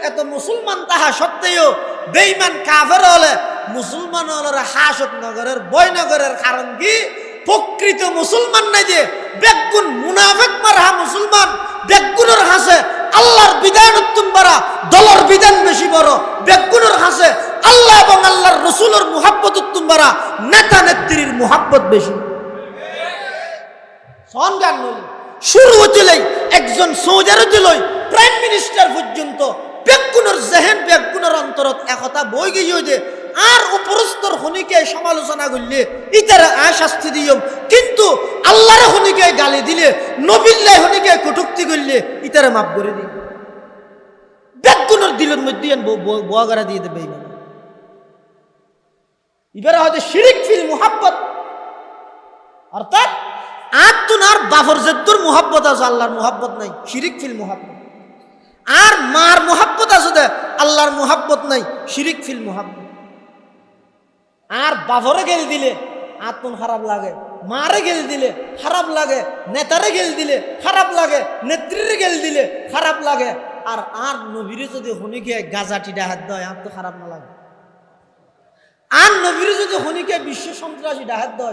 এত মুসলমান তাহা সত্ত্বেও বেঈমান কাফের হলে মুসলমান হলের হাসত নগরের বয়নগরের কারণ কি প্রকৃত মুসলমান নাই যে বেগুন মুনাফিক মারহা মুসলমান বেগুনের হাসে আল্লাহর বিধান উত্তম বাড়া দলের বিধান বেশি বড় বেগুনের হাসে আল্লাহ এবং আল্লাহর রসুলের মুহাব্বত উত্তম বাড়া নেতা নেত্রীর মুহাব্বত বেশি সনগান নলি শুরু হইলেই একজন সোজারে দিলই প্রাইম মিনিস্টার পর্যন্ত বেগুনের জেহেন বেগুনের অন্তরত একথা বই গিয়ে যে আর উপরস্তর হনিকে সমালোচনা করলে ইতারা শাস্তি দিয়ম কিন্তু আল্লাহর হনিকে গালি দিলে নবিল্লাহ হনিকে কটুক্তি করলে ইতারা মাফ করে দিই বেগুনের দিলের মধ্যে বোয়াগারা দিয়ে দেবে এবারে হয়তো শিরিক ফিল মুহাব্বত অর্থাৎ আর বাফর জেদ্দুর মুহাব্বত আছে আল্লাহর মুহাব্বত নাই শিরিক ফিল মুহাব্বত আর মার মুহাব্বত আছে আল্লাহর মুহাব্বত নাই শিরিক ফিল মুহাব্বত আর বাফরে গেল দিলে আত্মন খারাপ লাগে মারে গেল দিলে খারাপ লাগে নেতারে গেল দিলে খারাপ লাগে নেত্রীরে গেল দিলে খারাপ লাগে আর নবীরে যদি হনিকে গাজাটি ডাহাত দেয় আর তো খারাপ না লাগে আর নবীরে যদি হনিকে বিশ্ব সন্ত্রাসী ডাহাত দেয়